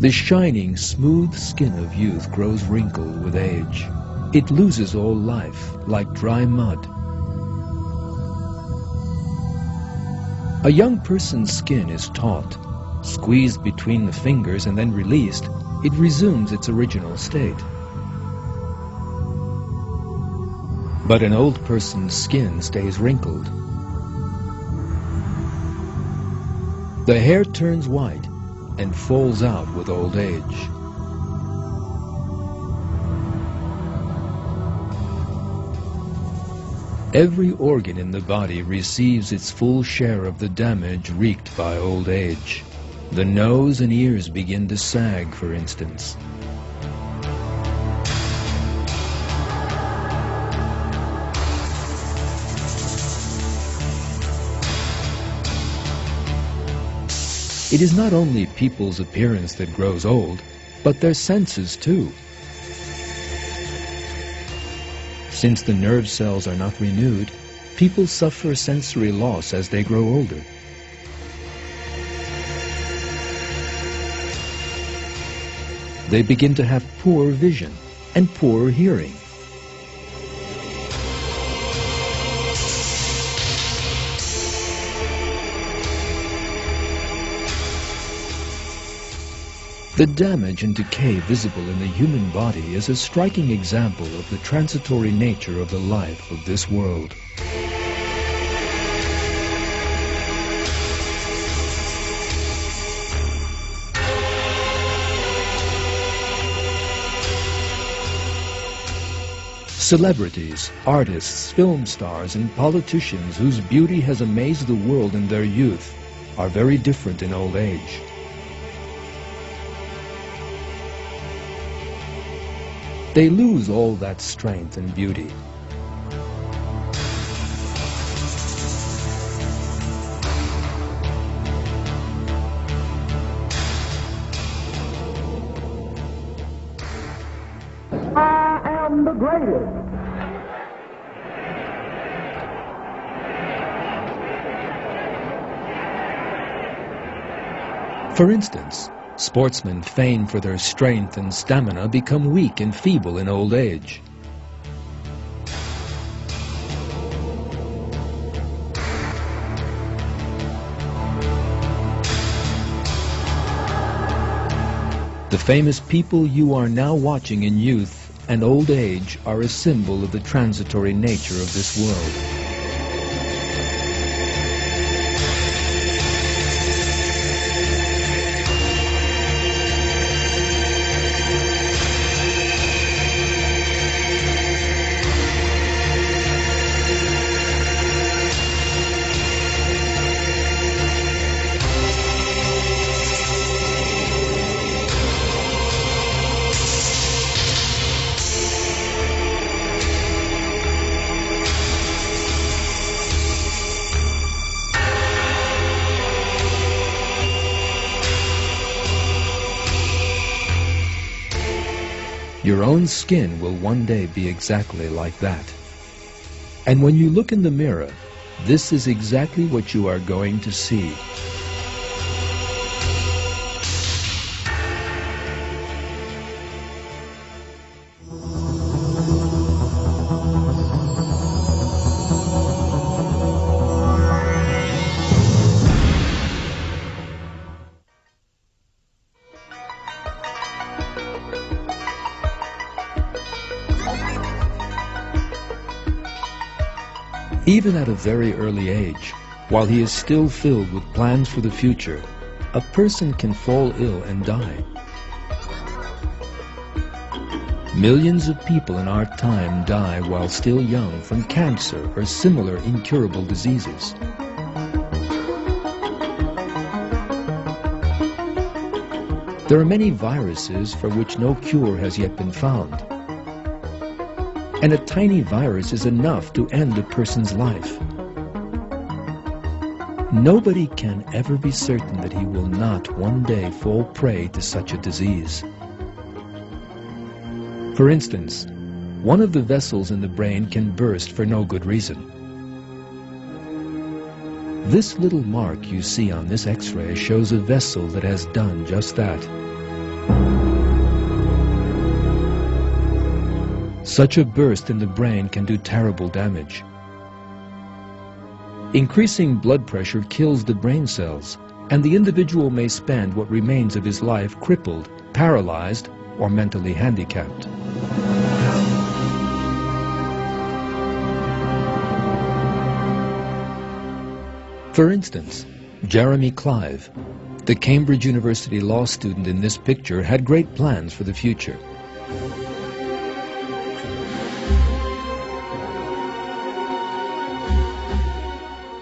The shining, smooth skin of youth grows wrinkled with age. It loses all life, like dry mud. A young person's skin is taut. Squeezed between the fingers and then released, it resumes its original state. But an old person's skin stays wrinkled. The hair turns white and falls out with old age. Every organ in the body receives its full share of the damage wreaked by old age. The nose and ears begin to sag, for instance. It is not only people's appearance that grows old, but their senses too. Since the nerve cells are not renewed, people suffer sensory loss as they grow older. They begin to have poor vision and poor hearing. The damage and decay visible in the human body is a striking example of the transitory nature of the life of this world. Celebrities, artists, film stars, and politicians whose beauty has amazed the world in their youth are very different in old age. They lose all that strength and beauty. I am the greatest. For instance, sportsmen famed for their strength and stamina become weak and feeble in old age. The famous people you are now watching in youth and old age are a symbol of the transitory nature of this world. Your own skin will one day be exactly like that. And when you look in the mirror, this is exactly what you are going to see. Even at a very early age, while he is still filled with plans for the future, a person can fall ill and die. Millions of people in our time die while still young from cancer or similar incurable diseases. There are many viruses for which no cure has yet been found. And a tiny virus is enough to end a person's life. Nobody can ever be certain that he will not one day fall prey to such a disease. For instance, one of the vessels in the brain can burst for no good reason. This little mark you see on this X-ray shows a vessel that has done just that. Such a burst in the brain can do terrible damage. Increasing blood pressure kills the brain cells, and the individual may spend what remains of his life crippled, paralyzed, or mentally handicapped. For instance, Jeremy Clive, the Cambridge University law student in this picture, had great plans for the future.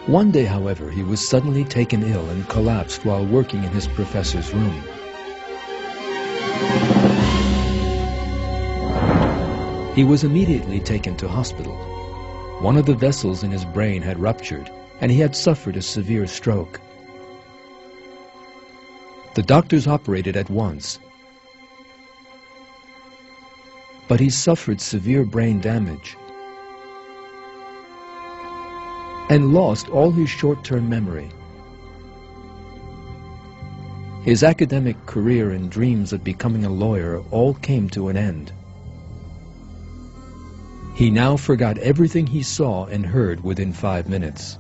One day, however, he was suddenly taken ill and collapsed while working in his professor's room. He was immediately taken to hospital. One of the vessels in his brain had ruptured, and he had suffered a severe stroke. The doctors operated at once, but he suffered severe brain damage and lost all his short-term memory. His academic career and dreams of becoming a lawyer all came to an end. He now forgot everything he saw and heard within 5 minutes.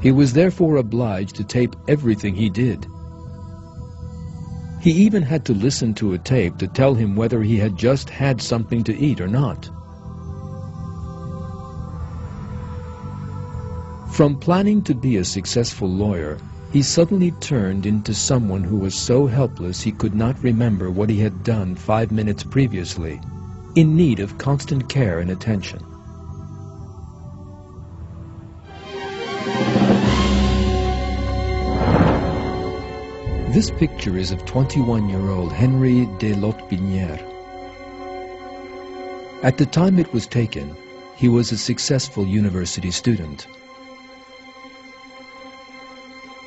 He was therefore obliged to tape everything he did. He even had to listen to a tape to tell him whether he had just had something to eat or not. From planning to be a successful lawyer, he suddenly turned into someone who was so helpless he could not remember what he had done 5 minutes previously, in need of constant care and attention. This picture is of 21-year-old Henry de Lotbinière. At the time it was taken, he was a successful university student.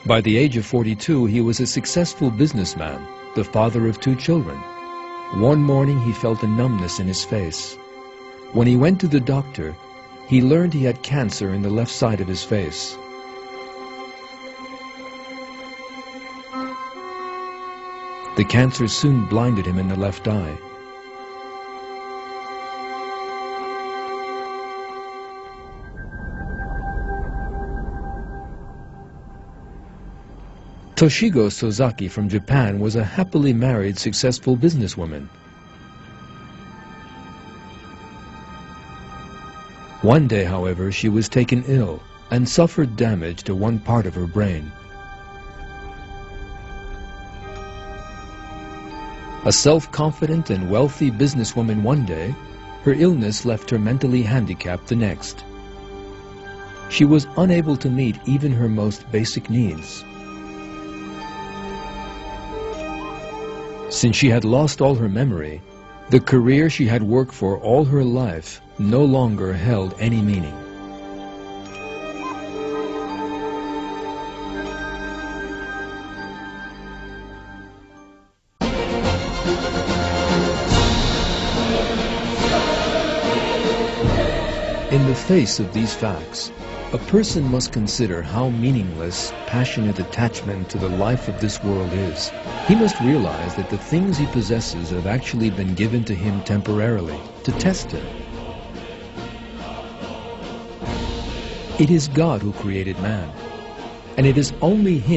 By the age of 42, he was a successful businessman, the father of 2 children. One morning he felt a numbness in his face. When he went to the doctor, he learned he had cancer in the left side of his face. The cancer soon blinded him in the left eye. Toshigo Sozaki from Japan was a happily married, successful businesswoman. One day, however, she was taken ill and suffered damage to one part of her brain. A self-confident and wealthy businesswoman one day, her illness left her mentally handicapped the next. She was unable to meet even her most basic needs. Since she had lost all her memory, the career she had worked for all her life no longer held any meaning. In the face of these facts, a person must consider how meaningless passionate attachment to the life of this world is. He must realize that the things he possesses have actually been given to him temporarily, to test him. It is God who created man, and it is only him